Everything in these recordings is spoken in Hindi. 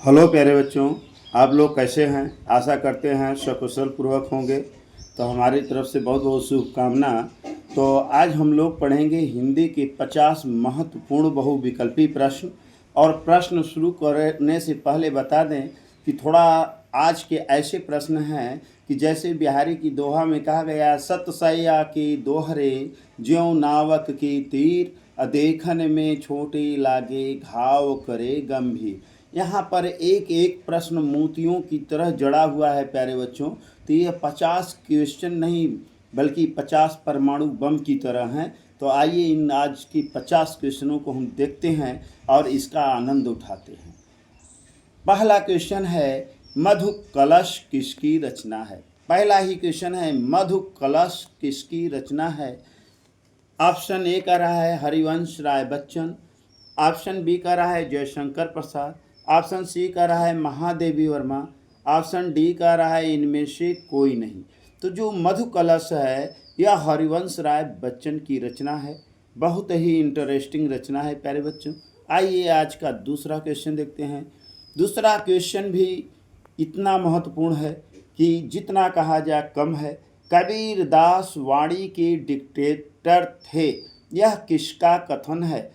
हेलो प्यारे बच्चों, आप लोग कैसे हैं? आशा करते हैं सकुशल पूर्वक होंगे। तो हमारी तरफ से बहुत बहुत शुभकामना। तो आज हम लोग पढ़ेंगे हिंदी के 50 महत्वपूर्ण बहुविकल्पी प्रश्न। और प्रश्न शुरू करने से पहले बता दें कि थोड़ा आज के ऐसे प्रश्न हैं कि जैसे बिहारी की दोहा में कहा गया, सतसैया की दोहरे ज्यों नावक की तीर, अदेखन में छोटे लागे घाव करे गंभीर। यहाँ पर एक एक प्रश्न मोतियों की तरह जड़ा हुआ है प्यारे बच्चों। तो ये 50 क्वेश्चन नहीं बल्कि 50 परमाणु बम की तरह हैं। तो आइए इन आज की 50 क्वेश्चनों को हम देखते हैं और इसका आनंद उठाते हैं। पहला क्वेश्चन है, मधु कलश किसकी रचना है? पहला ही क्वेश्चन है, मधु कलश किसकी रचना है? ऑप्शन ए का रहा है हरिवंश राय बच्चन, ऑप्शन बी का रहा है जयशंकर प्रसाद, ऑप्शन सी का रहा है महादेवी वर्मा, ऑप्शन डी का रहा है इनमें से कोई नहीं। तो जो मधु कलश है यह हरिवंश राय बच्चन की रचना है। बहुत ही इंटरेस्टिंग रचना है प्यारे बच्चों। आइए आज का दूसरा क्वेश्चन देखते हैं। दूसरा क्वेश्चन भी इतना महत्वपूर्ण है कि जितना कहा जाए कम है। कबीर दास वाणी के डिक्टेटर थे, यह किसका कथन है?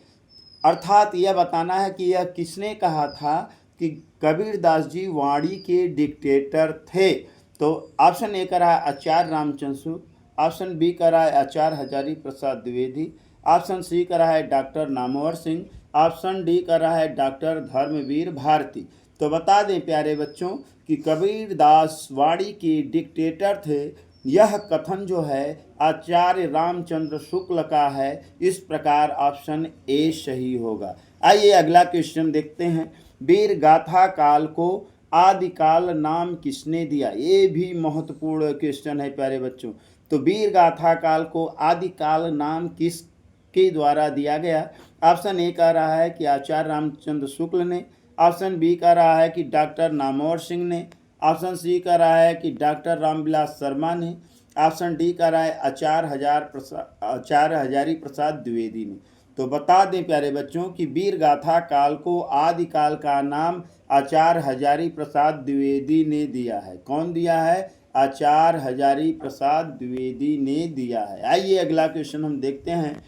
अर्थात यह बताना है कि यह किसने कहा था कि कबीरदास जी वाणी के डिक्टेटर थे। तो ऑप्शन ए का रहा है आचार्य रामचंद्र शुक्ल, ऑप्शन बी का रहा है आचार्य हजारी प्रसाद द्विवेदी, ऑप्शन सी का रहा है doctor Namvar Singh, option D का रहा है डॉक्टर धर्मवीर भारती। तो बता दें प्यारे बच्चों कि कबीरदास वाणी के डिक्टेटर थे, यह कथन जो है आचार्य रामचंद्र शुक्ल का है। इस प्रकार ऑप्शन ए सही होगा। आइए अगला क्वेश्चन देखते हैं। वीर गाथा काल को आदिकाल नाम किसने दिया? ये भी महत्वपूर्ण क्वेश्चन है प्यारे बच्चों। तो वीर गाथा काल को आदिकाल नाम किसके द्वारा दिया गया? ऑप्शन ए का रहा है कि आचार्य रामचंद्र शुक्ल ने, ऑप्शन बी का रहा है कि डॉक्टर नामवर सिंह ने, ऑप्शन सी का रहा है कि डॉक्टर रामविलास शर्मा ने, ऑप्शन डी का रहा है आचार्य हजारी प्रसाद द्विवेदी ने। तो बता दें प्यारे बच्चों कि वीर गाथा काल को आदिकाल का नाम आचार्य हजारी प्रसाद द्विवेदी ने दिया है। कौन दिया है? आचार्य हजारी प्रसाद द्विवेदी ने दिया है। आइए अगला क्वेश्चन हम देखते हैं।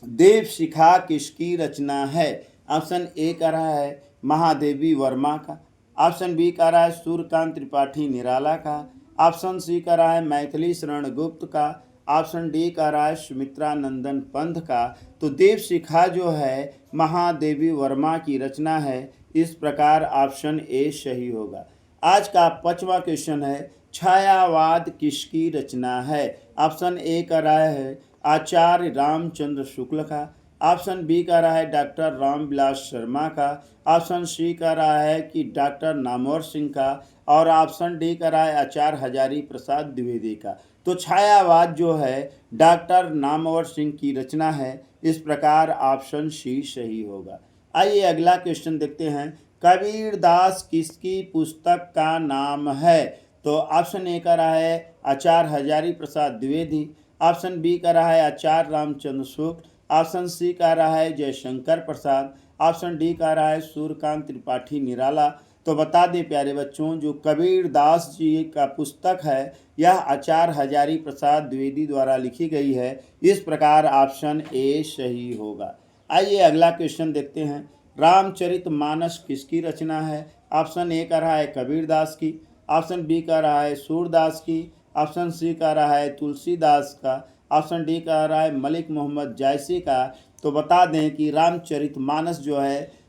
देव शिखा किसकी रचना है? ऑप्शन ए का रहा है महादेवी वर्मा का, ऑप्शन बी का रहा है सूर्यकांत त्रिपाठी निराला का, ऑप्शन सी का रहा है मैथिली शरण गुप्त का, ऑप्शन डी का रहा है सुमित्रा नंदन पंथ का। तो देव शिखा जो है महादेवी वर्मा की रचना है। इस प्रकार ऑप्शन ए सही होगा। आज का 5वां क्वेश्चन है, छायावाद किसकी रचना है? ऑप्शन ए का रहा है आचार्य रामचंद्र शुक्ल का, ऑप्शन बी का रहा है डॉक्टर रामविलास शर्मा का, ऑप्शन सी का रहा है कि डॉक्टर नामवर सिंह का, और ऑप्शन डी का रहा है आचार्य हजारी प्रसाद द्विवेदी का। तो छायावाद जो है डॉक्टर नामवर सिंह की रचना है। इस प्रकार ऑप्शन सी सही होगा। आइए अगला क्वेश्चन देखते हैं। कबीरदास किसकी पुस्तक का नाम है? तो ऑप्शन ए का रहा है आचार्य हजारी प्रसाद द्विवेदी, ऑप्शन बी का रहा है आचार्य रामचंद्र शुक्ल, ऑप्शन सी का रहा है जयशंकर प्रसाद, ऑप्शन डी का रहा है सूर्यकांत त्रिपाठी निराला। तो बता दें प्यारे बच्चों, जो कबीरदास जी का पुस्तक है यह आचार्य हजारी प्रसाद द्विवेदी द्वारा लिखी गई है। इस प्रकार ऑप्शन ए सही होगा। आइए अगला क्वेश्चन देखते हैं। रामचरितमानस किसकी रचना है? ऑप्शन ए का रहा है कबीरदास की, ऑप्शन बी का रहा है सूरदास की, ऑप्शन सी का रहा है तुलसीदास का, ऑप्शन डी का रहा है मलिक मोहम्मद जायसी का। तो बता दें कि रामचरितमानस जो है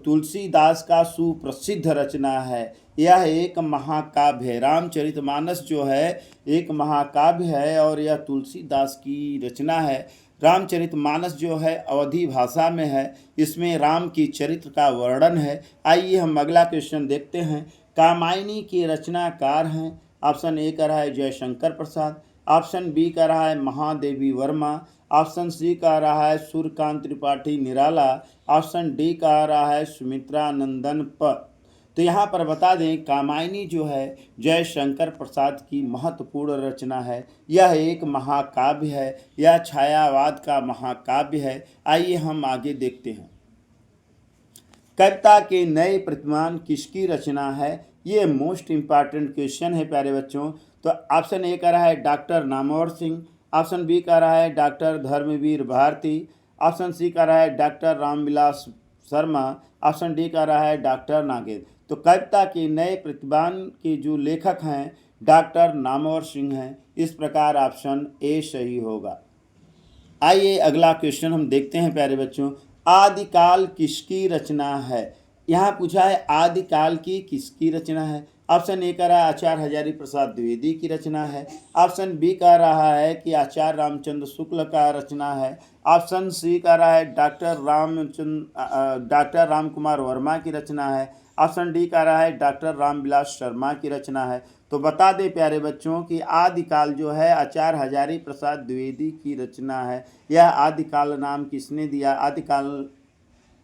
तुलसीदास का सुप्रसिद्ध रचना है। यह एक महाकाव्य है। रामचरितमानस जो है एक महाकाव्य है और यह तुलसीदास की रचना है। रामचरितमानस जो है अवधी भाषा में है। इसमें राम की चरित्र का वर्णन है। आइए हम अगला क्वेश्चन देखते हैं। कामायनी के रचनाकार हैं। ऑप्शन ए का रहा है जयशंकर प्रसाद, ऑप्शन बी का रहा है महादेवी वर्मा, ऑप्शन सी का रहा है सूर्यकांत त्रिपाठी निराला, ऑप्शन डी का रहा है सुमित्रा नंदन प। तो यहाँ पर बता दें कामायनी जो है जयशंकर प्रसाद की महत्वपूर्ण रचना है। यह एक महाकाव्य है, यह छायावाद का महाकाव्य है। आइए हम आगे देखते हैं। कविता के नए प्रतिमान किसकी रचना है? ये मोस्ट इम्पॉर्टेंट क्वेश्चन है प्यारे बच्चों। तो ऑप्शन ए कह रहा है doctor Namvar Singh, option B कह रहा है doctor Dharamvir Bharati, option C कह रहा है doctor Ramvilas Sharma, option D कह रहा है डॉक्टर नागेंद्र। तो कविता के नए प्रतिमान के जो लेखक हैं डॉक्टर नामवर सिंह हैं। इस प्रकार ऑप्शन ए सही होगा। आइए अगला क्वेश्चन हम देखते हैं प्यारे बच्चों। आदिकाल किसकी रचना है? यहाँ पूछा है आदिकाल की किसकी रचना है। ऑप्शन ए कह रहा है आचार्य हजारी प्रसाद द्विवेदी की रचना है, ऑप्शन बी कह रहा है कि आचार्य रामचंद्र शुक्ल का रचना है, ऑप्शन सी कह रहा है डॉक्टर राम कुमार वर्मा की रचना है, ऑप्शन डी कह रहा है डॉक्टर रामविलास शर्मा की रचना है। तो बता दें प्यारे बच्चों कि आदिकाल जो है आचार्य हजारी प्रसाद द्विवेदी की रचना है। यह आदिकाल नाम किसने दिया? आदिकाल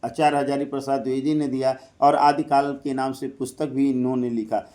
आचार्य हजारी प्रसाद द्विवेदी ने दिया और आदिकाल के नाम से पुस्तक भी इन्होंने लिखा।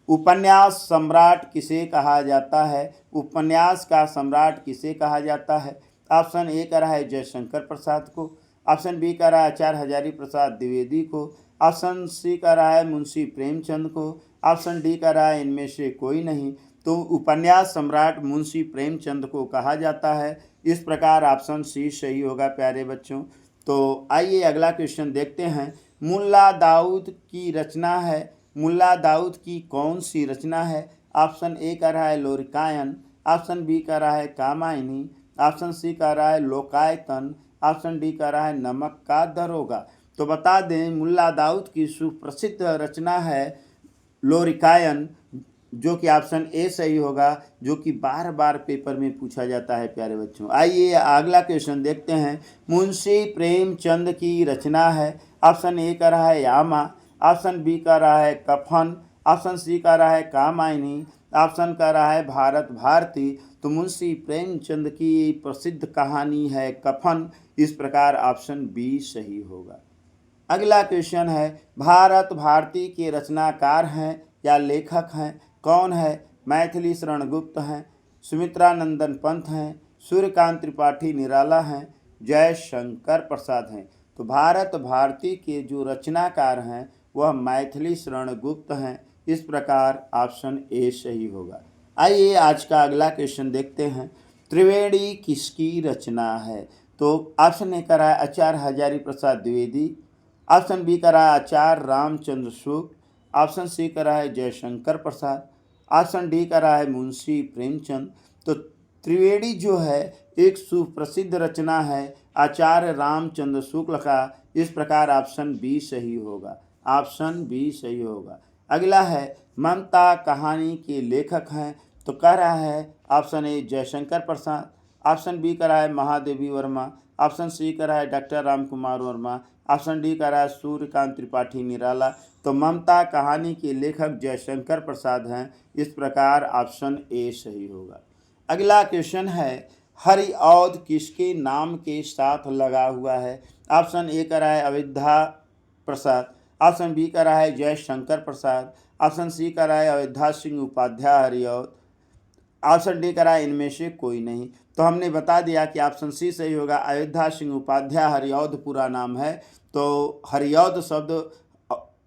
उपन्यास सम्राट किसे कहा जाता है? उपन्यास का सम्राट किसे कहा जाता है? ऑप्शन ए कह रहा है जयशंकर प्रसाद को, ऑप्शन बी कह रहा है आचार्य हजारी प्रसाद द्विवेदी को, ऑप्शन सी कह रहा है मुंशी प्रेमचंद को, ऑप्शन डी कह रहा है इनमें से कोई नहीं। तो उपन्यास सम्राट मुंशी प्रेमचंद को कहा जाता है। इस प्रकार ऑप्शन सी सही होगा प्यारे बच्चों। तो आइए अगला क्वेश्चन देखते हैं। मुल्ला दाऊद की रचना है, मुल्ला दाऊद की कौन सी रचना है? ऑप्शन ए कह रहा है लोरिकायन, ऑप्शन बी कह रहा है कामायनी, ऑप्शन सी कह रहा है लोकायतन, ऑप्शन डी कह रहा है नमक का दरोगा। तो बता दें मुल्ला दाऊद की सुप्रसिद्ध रचना है लोरिकायन, जो कि ऑप्शन ए सही होगा, जो कि बार बार पेपर में पूछा जाता है प्यारे बच्चों। आइए अगला क्वेश्चन देखते हैं। मुंशी प्रेमचंद की रचना है। ऑप्शन ए कह रहा है यामा, ऑप्शन बी कह रहा है कफन, ऑप्शन सी कह रहा है कामायनी, ऑप्शन कह रहा है भारत भारती। तो मुंशी प्रेमचंद की प्रसिद्ध कहानी है कफन। इस प्रकार ऑप्शन बी सही होगा। अगला क्वेश्चन है भारत भारती के रचनाकार हैं या लेखक हैं? कौन है? मैथिली शरण गुप्त हैं, सुमित्रा नंदन पंत हैं, सूर्यकांत त्रिपाठी निराला हैं, जयशंकर प्रसाद हैं। तो भारत भारती के जो रचनाकार हैं वह मैथिली शरण गुप्त हैं। इस प्रकार ऑप्शन ए सही होगा। आइए आज का अगला क्वेश्चन देखते हैं। त्रिवेणी किसकी रचना है? तो ऑप्शन ए कह रहा है आचार्य हजारी प्रसाद द्विवेदी, ऑप्शन बी कह रहा है आचार्य रामचंद्र शुक्ल, ऑप्शन सी कह रहा है जयशंकर प्रसाद, ऑप्शन डी कह रहा है मुंशी प्रेमचंद। तो त्रिवेणी जो है एक सुप्रसिद्ध रचना है आचार्य रामचंद्र शुक्ल का। इस प्रकार ऑप्शन बी सही होगा, ऑप्शन बी सही होगा। अगला है ममता कहानी के लेखक हैं। तो कह रहा है option A Jaishankar Prasad, option B कह रहा है महादेवी वर्मा, ऑप्शन सी कह रहा है doctor Ram Kumar Verma, option D कह रहा है सूर्यकांत त्रिपाठी निराला। तो ममता कहानी के लेखक जयशंकर प्रसाद हैं। इस प्रकार ऑप्शन ए सही होगा। अगला क्वेश्चन है हरिऔध किसके नाम के साथ लगा हुआ है? ऑप्शन ए कह रहा है अयोध्या प्रसाद, ऑप्शन बी कह रहा है जयशंकर प्रसाद, ऑप्शन सी कह रहा है अयोध्या सिंह उपाध्याय हरिऔध, ऑप्शन डी कह रहा है इनमें से कोई नहीं। तो हमने बता दिया कि ऑप्शन सी सही होगा। अयोध्या सिंह उपाध्याय हरिऔध पूरा नाम है। तो हरिऔध शब्द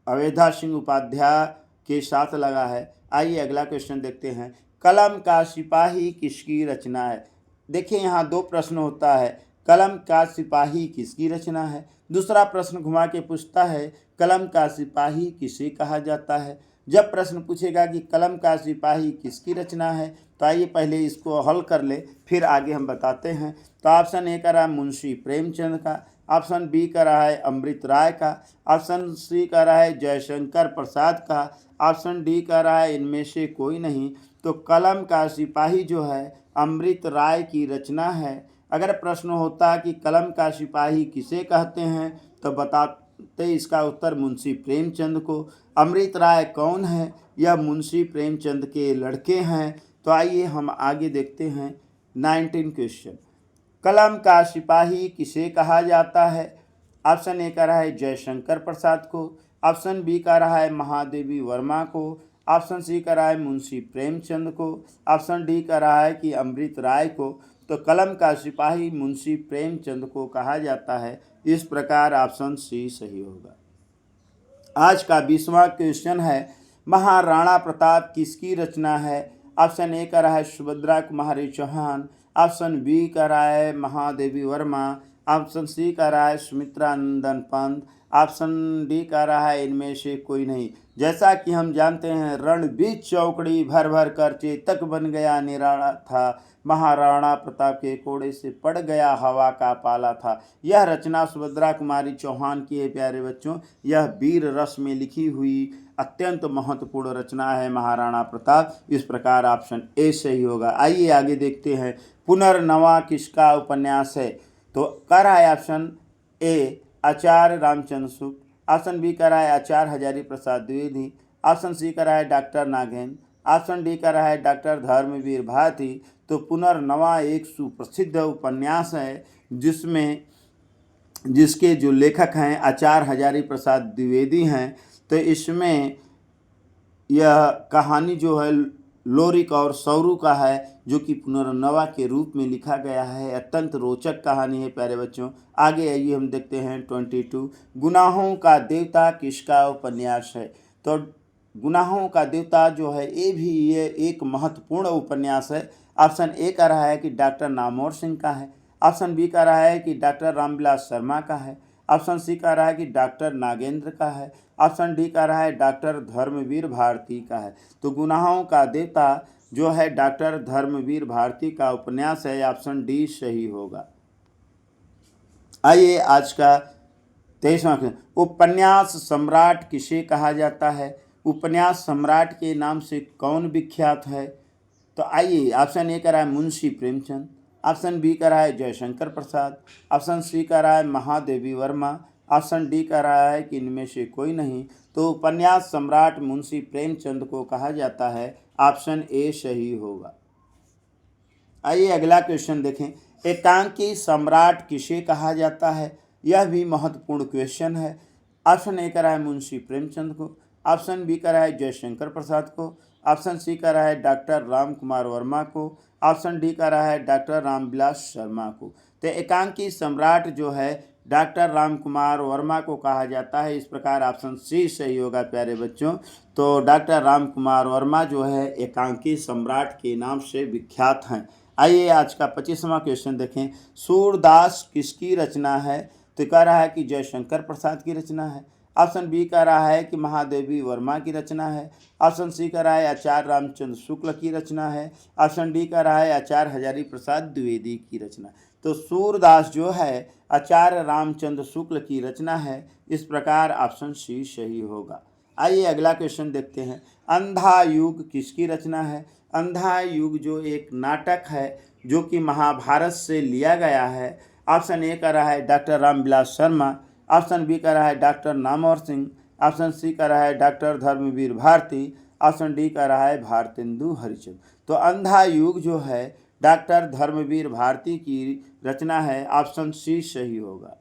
अयोध्या सिंह उपाध्याय के साथ लगा है। आइए अगला क्वेश्चन देखते हैं। कलम का सिपाही किसकी रचना है? देखिए यहाँ दो प्रश्न होता है, कलम का सिपाही किसकी रचना है। दूसरा प्रश्न घुमा के पूछता है कलम का सिपाही किसे कहा जाता है। जब प्रश्न पूछेगा कि कलम का सिपाही किसकी रचना है तो आइए पहले इसको हल कर ले, फिर आगे हम बताते हैं। तो ऑप्शन ए कह रहा है मुंशी प्रेमचंद का, ऑप्शन बी कह रहा है अमृत राय का, ऑप्शन सी कह रहा है जयशंकर प्रसाद का, ऑप्शन डी कह रहा है इनमें से कोई नहीं। तो कलम का सिपाही जो है अमृत राय की रचना है। अगर प्रश्न होता कि कलम का सिपाही किसे कहते हैं तो बताते इसका उत्तर मुंशी प्रेमचंद को। अमृत राय कौन है? यह मुंशी प्रेमचंद के लड़के हैं। तो आइए हम आगे देखते हैं 19 क्वेश्चन। कलम का सिपाही किसे कहा जाता है? ऑप्शन ए कह रहा है जयशंकर प्रसाद को, ऑप्शन बी कह रहा है महादेवी वर्मा को, ऑप्शन सी कह रहा है मुंशी प्रेमचंद को, ऑप्शन डी कह रहा है कि अमृत राय को। तो कलम का सिपाही मुंशी प्रेमचंद को कहा जाता है। इस प्रकार ऑप्शन सी सही होगा। आज का 20वां क्वेश्चन है, महाराणा प्रताप किसकी रचना है? ऑप्शन ए का रहा है सुभद्रा कुमारी चौहान, ऑप्शन बी का रहा है महादेवी वर्मा, ऑप्शन सी का रहा है सुमित्रा नंदन पंत, ऑप्शन डी का रहा है इनमें से कोई नहीं। जैसा कि हम जानते हैं, रण बीच चौकड़ी भर भर कर चेतक बन गया निराला था, महाराणा प्रताप के कोड़े से पड़ गया हवा का पाला था। यह रचना सुभद्रा कुमारी चौहान की है प्यारे बच्चों। यह वीर रस में लिखी हुई अत्यंत महत्वपूर्ण रचना है महाराणा प्रताप। इस प्रकार ऑप्शन ए सही होगा। आइए आगे देखते हैं, पुनर्नवा किसका उपन्यास है? तो कर रहा है option A Acharya Ramchandra Shukla, option B कर रहा है आचार्य हजारी प्रसाद द्विवेदी, ऑप्शन सी कर रहा है डॉक्टर नागेंद्र, ऑप्शन डी कर रहा है डॉक्टर धर्मवीर भारती। तो पुनर्नवा एक सुप्रसिद्ध उपन्यास है जिसके जो लेखक हैं आचार्य हजारी प्रसाद द्विवेदी हैं। तो इसमें यह कहानी जो है लोरिक और सौरू का है, जो कि पुनर्नवा के रूप में लिखा गया है। अत्यंत रोचक कहानी है प्यारे बच्चों। आगे आइए हम देखते हैं 22, गुनाहों का देवता किसका उपन्यास है? तो गुनाहों का देवता जो है ये एक महत्वपूर्ण उपन्यास है। ऑप्शन ए का रहा है कि डॉक्टर नामवर सिंह का है, ऑप्शन बी का रहा है कि डॉक्टर रामविलास शर्मा का है, ऑप्शन सी का रहा है कि डॉक्टर नागेंद्र का है, ऑप्शन डी का रहा है डॉक्टर धर्मवीर भारती का है। तो गुनाहों का देवता जो है डॉक्टर धर्मवीर भारती का उपन्यास है। ऑप्शन डी सही होगा। आइए आज का 23वां क्वेश्चन, उपन्यास सम्राट किसे कहा जाता है? उपन्यास सम्राट के नाम से कौन विख्यात है? तो आइए, ऑप्शन ए का रहा है मुंशी प्रेमचंद, ऑप्शन बी का रहा है जयशंकर प्रसाद, ऑप्शन सी का रहा है महादेवी वर्मा, ऑप्शन डी का रहा है कि इनमें से कोई नहीं। तो उपन्यास सम्राट मुंशी प्रेमचंद को कहा जाता है। ऑप्शन ए सही होगा। आइए अगला क्वेश्चन देखें, एकांकी सम्राट किसे कहा जाता है? यह भी महत्वपूर्ण क्वेश्चन है। ऑप्शन ए का रहा है मुंशी प्रेमचंद को, ऑप्शन बी का रहा है जयशंकर प्रसाद को, ऑप्शन सी का रहा है डॉक्टर राम कुमार वर्मा को, ऑप्शन डी का रहा है डॉक्टर रामविलास शर्मा को। तो एकांकी सम्राट जो है डॉक्टर राम कुमार वर्मा को कहा जाता है। इस प्रकार ऑप्शन सी सही होगा प्यारे बच्चों। तो डॉक्टर राम कुमार वर्मा जो है एकांकी सम्राट के नाम से विख्यात हैं। आइए आज का 25वां क्वेश्चन देखें, सूरदास किसकी रचना है? तो कह रहा है कि जयशंकर प्रसाद की रचना है, ऑप्शन बी का रहा है कि महादेवी वर्मा की रचना है, ऑप्शन सी का रहा है आचार्य रामचंद्र शुक्ल की रचना है, ऑप्शन डी का रहा है आचार्य हजारी प्रसाद द्विवेदी की रचना। तो सूरदास जो है आचार्य रामचंद्र शुक्ल की रचना है। इस प्रकार ऑप्शन सी सही होगा। आइए अगला क्वेश्चन देखते हैं, अंधा युग किसकी रचना है? अंधा युग जो एक नाटक है जो कि महाभारत से लिया गया है। ऑप्शन ए का रहा है doctor Ramvilas Sharma, option B का रहा है doctor Namvar Singh, option C का रहा है doctor Dharamvir Bharati, option D का रहा है भारतेंदु हरिश्चंद्र। तो अंधा युग जो है डॉक्टर धर्मवीर भारती की रचना है। ऑप्शन सी सही होगा।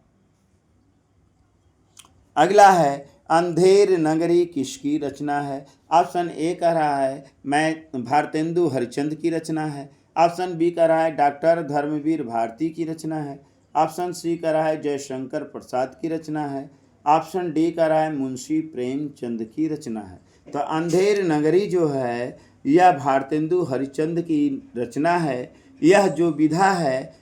अगला है, अंधेर नगरी किसकी रचना है? ऑप्शन ए का रहा है मैं भारतेंदु हरिश्चंद्र की रचना है, ऑप्शन बी का रहा है डॉक्टर धर्मवीर भारती की रचना है, ऑप्शन सी का रहा है जयशंकर प्रसाद की रचना है, ऑप्शन डी का रहा है मुंशी प्रेमचंद की रचना है। तो अंधेर नगरी जो है यह भारतेंदु हरिश्चंद्र की रचना है। यह जो विधा है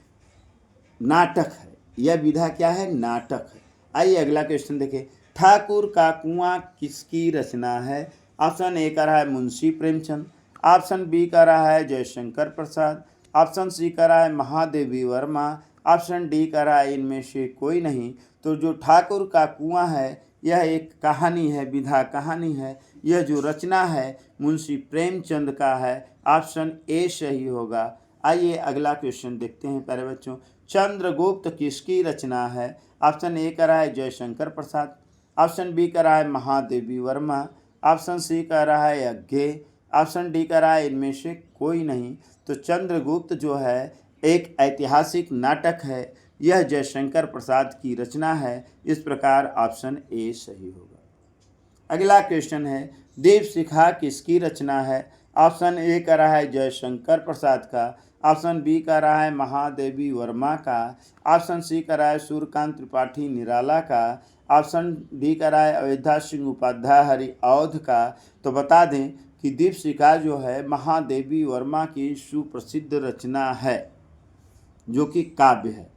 नाटक है। यह विधा क्या है? नाटक है। आइए अगला क्वेश्चन देखें, ठाकुर का कुआं किसकी रचना है? ऑप्शन ए का रहा है मुंशी प्रेमचंद, ऑप्शन बी का रहा है जयशंकर प्रसाद, ऑप्शन सी का रहा है महादेवी वर्मा, ऑप्शन डी का रहा है इनमें से कोई नहीं। तो जो ठाकुर का कुआं है यह एक कहानी है, विधा कहानी है। यह जो रचना है मुंशी प्रेमचंद का है। ऑप्शन ए सही होगा। आइए अगला क्वेश्चन देखते हैं प्यारे बच्चों, चंद्रगुप्त किसकी रचना है? ऑप्शन ए का रहा है जयशंकर प्रसाद, ऑप्शन बी का रहा है महादेवी वर्मा, ऑप्शन सी का रहा है यज्ञ, ऑप्शन डी का रहा है इनमें से कोई नहीं। तो चंद्रगुप्त जो है एक ऐतिहासिक नाटक है। यह जयशंकर प्रसाद की रचना है। इस प्रकार ऑप्शन ए सही होगा। अगला क्वेश्चन है, दीपशिखा किसकी रचना है? ऑप्शन ए का रहा है जयशंकर प्रसाद का, ऑप्शन बी का रहा है महादेवी वर्मा का, ऑप्शन सी का रहा है सूर्यकांत त्रिपाठी निराला का, ऑप्शन डी का रहा है अयोध्या सिंह उपाध्याय हरि अवध का। तो बता दें कि दीपशिखा जो है महादेवी वर्मा की सुप्रसिद्ध रचना है, जो कि काव्य है।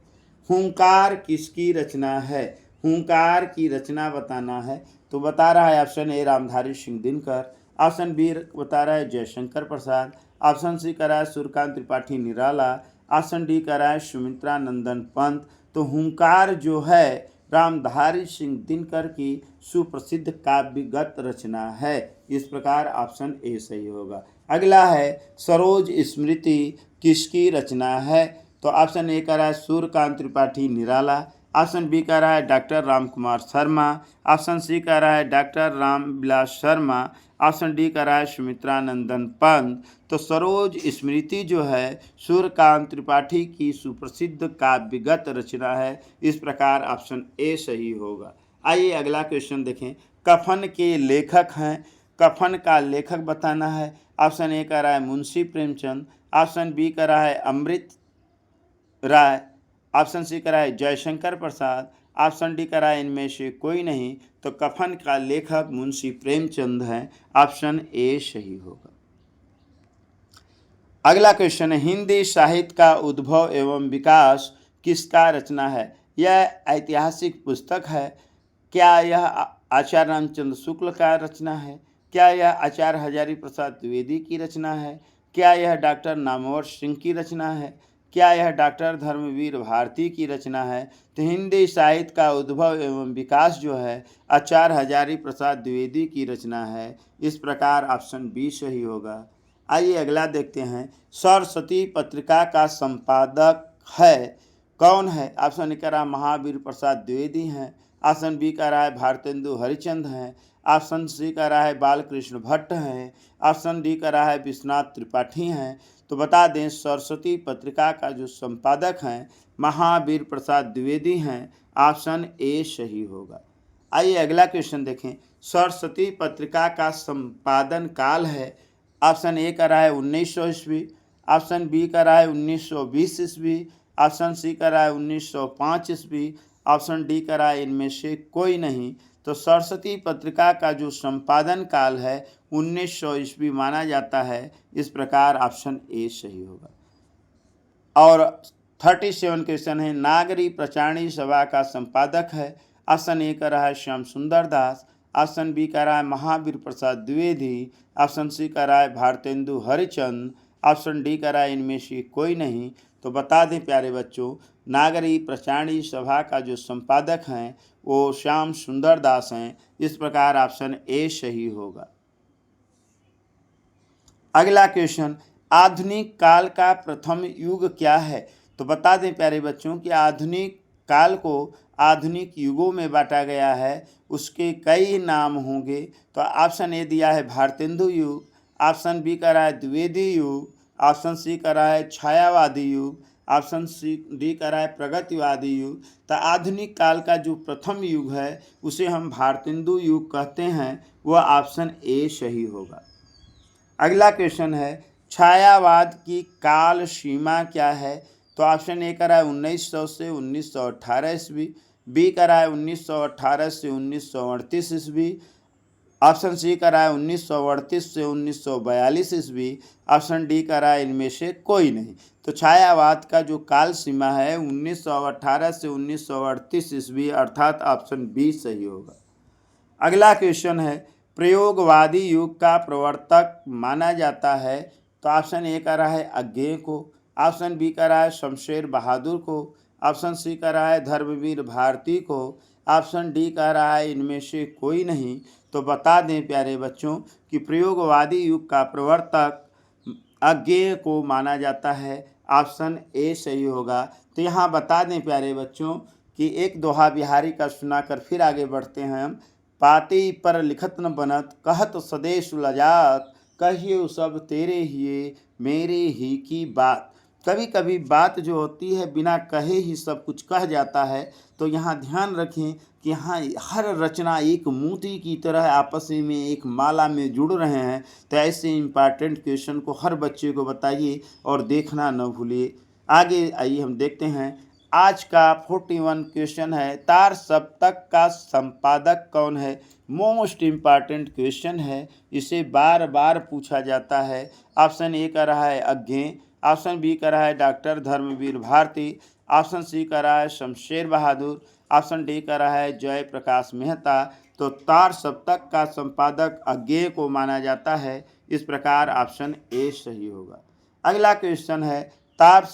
हुंकार किसकी रचना है? हुंकार की रचना बताना है। तो बता रहा है option A Ramdhari Singh Dinkar, option B बता रहा है जयशंकर प्रसाद, ऑप्शन सी कर रहा है सूर्यकांत त्रिपाठी निराला, ऑप्शन डी कर रहा है सुमित्रा नंदन पंत। तो हुंकार जो है रामधारी सिंह दिनकर की सुप्रसिद्ध काव्यगत रचना है। इस प्रकार ऑप्शन ए सही होगा। अगला है सरोज स्मृति किसकी रचना है? तो ऑप्शन ए का रहा है सूर्यकांत त्रिपाठी निराला, ऑप्शन बी का रहा है doctor Ram Kumar Sharma, option C का रहा है doctor Ram Vilas Sharma, option D का रहा है सुमित्रा नंदन पंत। तो सरोज स्मृति जो है सूर्यकांत त्रिपाठी की सुप्रसिद्ध काव्यगत रचना है। इस प्रकार ऑप्शन ए सही होगा। आइए अगला क्वेश्चन देखें। कफन के लेखक हैं, कफन का लेखक बताना है। ऑप्शन ए का रहा है मुंशी प्रेमचंद, ऑप्शन बी का रहा है अमृत राय, ऑप्शन सी का रहा है जयशंकर प्रसाद, ऑप्शन डी का रहा है इनमें से कोई नहीं। तो कफन का लेखक मुंशी प्रेमचंद हैं। ऑप्शन ए सही होगा। अगला क्वेश्चन है हिंदी साहित्य का उद्भव एवं विकास किसका रचना है? यह ऐतिहासिक पुस्तक है। क्या यह आचार्य रामचंद्र शुक्ल का रचना है? क्या यह आचार्य हजारी प्रसाद द्विवेदी की रचना है? क्या यह डॉक्टर नामवर सिंह की रचना है? क्या यह डॉक्टर धर्मवीर भारती की रचना है? तो हिंदी साहित्य का उद्भव एवं विकास जो है आचार्य हजारी प्रसाद द्विवेदी की रचना है। इस प्रकार ऑप्शन बी सही होगा। आइए अगला देखते हैं। सरस्वती पत्रिका का संपादक है कौन है? ऑप्शन ए का रहा महावीर प्रसाद द्विवेदी हैं, ऑप्शन बी का रहा है भारतेंदु हरिचंद हैं, ऑप्शन सी का रहा है बालकृष्ण भट्ट हैं, ऑप्शन डी का रहा है विश्वनाथ त्रिपाठी हैं। तो बता दें सरस्वती पत्रिका का जो संपादक हैं महावीर प्रसाद द्विवेदी हैं। ऑप्शन ए सही होगा। आइए अगला क्वेश्चन देखें। सरस्वती पत्रिका का संपादन काल है। ऑप्शन ए का रहा है 1900 ईस्वी, ऑप्शन बी का रहा है 1920 ईस्वी, ऑप्शन सी का रहा है 1905 ईस्वी, ऑप्शन डी का रहा है इनमें से कोई नहीं। तो सरस्वती पत्रिका का जो संपादन काल है 1900 ईस्वी माना जाता है। इस प्रकार ऑप्शन ए सही होगा। और 37 क्वेश्चन है। नागरी प्रचारणी सभा का संपादक है। ऑप्शन ए का रहा है श्याम सुंदर दास, ऑप्शन बी का रहा है महावीर प्रसाद द्विवेदी, ऑप्शन सी का रहा है भारतेंदु हरिचंद, ऑप्शन डी का रहा है इनमें से कोई नहीं। तो बता दें प्यारे बच्चों नागरी प्रचारणी सभा का जो संपादक हैं वो श्याम सुंदर दास हैं। इस प्रकार ऑप्शन ए सही होगा। अगला क्वेश्चन आधुनिक काल का प्रथम युग क्या है? तो बता दें प्यारे बच्चों कि आधुनिक काल को आधुनिक युगों में बांटा गया है। उसके कई नाम होंगे। तो ऑप्शन ए दिया है भारतेंदु युग, ऑप्शन बी का रहा है द्विवेदी युग, ऑप्शन सी का रहा है छायावादी युग, ऑप्शन सी डी का रहा है प्रगतिवादी युग। तो आधुनिक काल का जो प्रथम युग है उसे हम भारतेंदु युग कहते हैं। वह ऑप्शन ए सही होगा। अगला क्वेश्चन है छायावाद की काल सीमा क्या है? तो ऑप्शन ए का रहा है 1900 से 1918 ईस्वी, बी का रहा है 1918 से 1938 ईस्वी, ऑप्शन सी का रहा है 1938 से 1942 ईस्वी, ऑप्शन डी का रहा है इनमें से कोई नहीं। तो छायावाद का जो काल सीमा है 1918 से 1938 ईस्वी अर्थात ऑप्शन बी सही होगा। अगला क्वेश्चन है प्रयोगवादी युग का प्रवर्तक माना जाता है। तो ऑप्शन ए का रहा है अज्ञेय को, ऑप्शन बी का रहा है शमशेर बहादुर को, ऑप्शन सी का रहा है धर्मवीर भारती को, ऑप्शन डी का रहा है इनमें से कोई नहीं। तो बता दें प्यारे बच्चों कि प्रयोगवादी युग का प्रवर्तक अज्ञेय को माना जाता है। ऑप्शन ए सही होगा। तो यहाँ बता दें प्यारे बच्चों कि एक दोहा बिहारी का सुनाकर फिर आगे बढ़ते हैं हम। पाती पर लिखत न बनत कहत सदेश लजात, कहियो सब तेरे ही मेरे ही की बात। कभी कभी बात जो होती है बिना कहे ही सब कुछ कह जाता है। तो यहाँ ध्यान रखें कि यहाँ हर रचना एक मोती की तरह आपस में एक माला में जुड़ रहे हैं। तो ऐसे इम्पॉर्टेंट क्वेश्चन को हर बच्चे को बताइए और देखना न भूलिए। आगे आइए हम देखते हैं आज का 41 क्वेश्चन है, तार सप्तक का संपादक कौन है। मोस्ट इम्पॉर्टेंट क्वेश्चन है, इसे बार बार पूछा जाता है। ऑप्शन ए का रहा है अज्ञे, ऑप्शन बी का रहा है doctor Dharamvir Bharati, option C का रहा है शमशेर बहादुर, ऑप्शन डी का रहा है जयप्रकाश मेहता। तो तार सप्तक का संपादक अज्ञेय को माना जाता है। इस प्रकार ऑप्शन ए सही होगा। अगला क्वेश्चन है, तार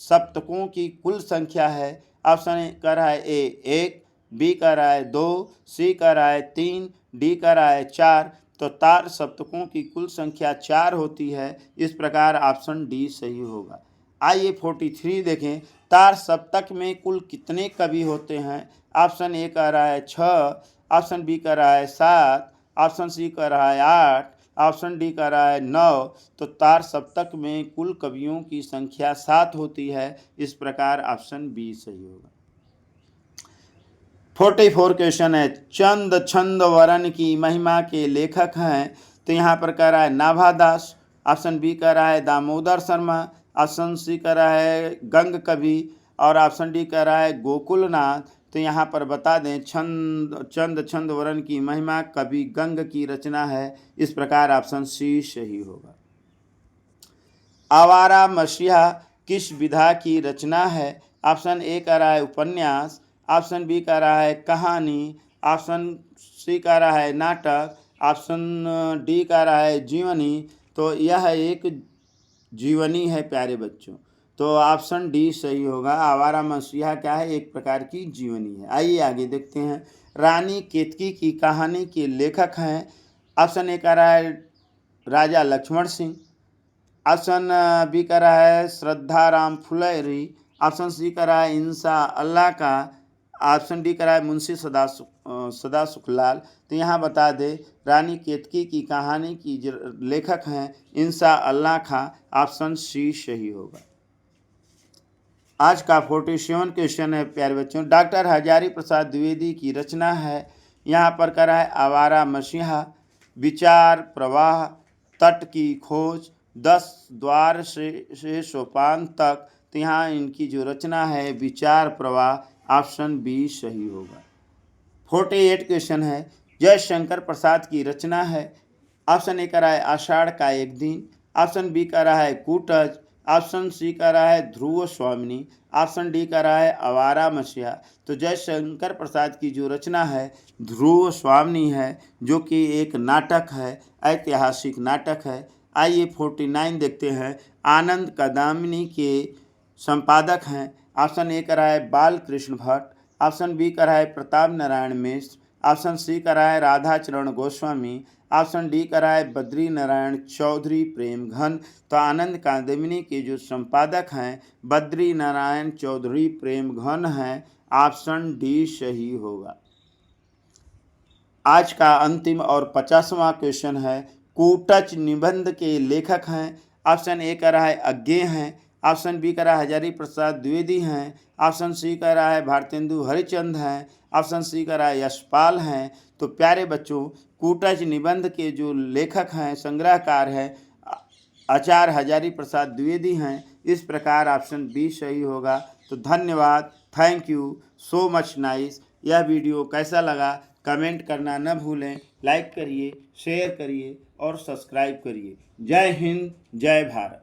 सप्तकों की कुल संख्या है। ऑप्शन ए कर रहा है ए 1, बी कर रहा है 2, सी कर रहा है 3, डी कर रहा है 4। तो तार सप्तकों की कुल संख्या 4 होती है। इस प्रकार ऑप्शन डी सही होगा। आइए 43 देखें, तार सप्तक में कुल कितने कवि होते हैं। ऑप्शन ए कर रहा है 6, ऑप्शन बी कर रहा है 7, ऑप्शन सी कर रहा है 8, ऑप्शन डी का रहा है 9। तो तार सप्तक में कुल कवियों की संख्या 7 होती है। इस प्रकार ऑप्शन बी सही होगा। 44 क्वेश्चन है, चंद छंद वरण की महिमा के लेखक हैं। तो यहाँ पर कह रहा है नाभादास, ऑप्शन बी कह रहा है दामोदर शर्मा, ऑप्शन सी कह रहा है गंग कवि और ऑप्शन डी कह रहा है गोकुलनाथ। तो यहाँ पर बता दें, चंद छंद वरण की महिमा कवि गंग की रचना है। इस प्रकार ऑप्शन सी सही होगा। आवारा मसीहा किस विधा की रचना है। ऑप्शन ए का रहा है उपन्यास, ऑप्शन बी का रहा है कहानी, ऑप्शन सी का रहा है नाटक, ऑप्शन डी का रहा है जीवनी। तो यह एक जीवनी है प्यारे बच्चों। तो ऑप्शन डी सही होगा। आवारा मसीहा क्या है, एक प्रकार की जीवनी है। आइए आगे देखते हैं, रानी केतकी की कहानी के लेखक हैं। ऑप्शन ए का रहा है राजा लक्ष्मण सिंह, ऑप्शन बी का रहा है श्रद्धा राम फुलेरी, ऑप्शन सी का रहा है इंसा अल्लाह का, ऑप्शन डी का रहा है मुंशी सदा सुखलाल। तो यहाँ बता दे, रानी केतकी की कहानी की लेखक हैं इंसा अल्लाह खां। ऑप्शन सी सही होगा। आज का 47 क्वेश्चन है प्यारे बच्चों, डॉक्टर हजारी प्रसाद द्विवेदी की रचना है। यहाँ पर कह रहा है आवारा मसीहा, विचार प्रवाह, तट की खोज, 10 द्वार से सोपान तक। तो यहाँ इनकी जो रचना है विचार प्रवाह। ऑप्शन बी सही होगा। 48 क्वेश्चन है, जयशंकर प्रसाद की रचना है। ऑप्शन ए का रहा है आषाढ़ का एक दिन, ऑप्शन बी का रहा है कूटज, ऑप्शन सी का रहा है ध्रुव स्वामिनी, ऑप्शन डी का रहा है आवारा मसीहा। तो जयशंकर प्रसाद की जो रचना है ध्रुव स्वामिनी है, जो कि एक नाटक है, ऐतिहासिक नाटक है। आइए 49 देखते हैं, आनंद कदामिनी के संपादक हैं। ऑप्शन ए का रहा है बालकृष्ण भट्ट, ऑप्शन बी का रहा है प्रताप नारायण मिश्र, ऑप्शन सी का रहा है राधाचरण गोस्वामी, ऑप्शन डी का रहा है बद्री नारायण चौधरी प्रेम घन। तो आनंद कादम्बिनी के जो संपादक हैं बद्री नारायण चौधरी प्रेम घन हैं। ऑप्शन डी सही होगा। आज का अंतिम और 50वां क्वेश्चन है, कूटच निबंध के लेखक हैं। ऑप्शन ए का रहा है अज्ञेय हैं, ऑप्शन बी का रहा है हजारी प्रसाद द्विवेदी हैं, ऑप्शन सी का रहा है भारतेंदु हरिचंद हैं, ऑप्शन सी का रहा है यशपाल हैं। तो प्यारे बच्चों, कूटच निबंध के जो लेखक हैं, संग्रहकार हैं, आचार्य हजारी प्रसाद द्विवेदी हैं। इस प्रकार ऑप्शन बी सही होगा। तो धन्यवाद, thank you so much nice. यह वीडियो कैसा लगा कमेंट करना न भूलें, लाइक करिए, शेयर करिए और सब्सक्राइब करिए। जय हिंद, जय भारत।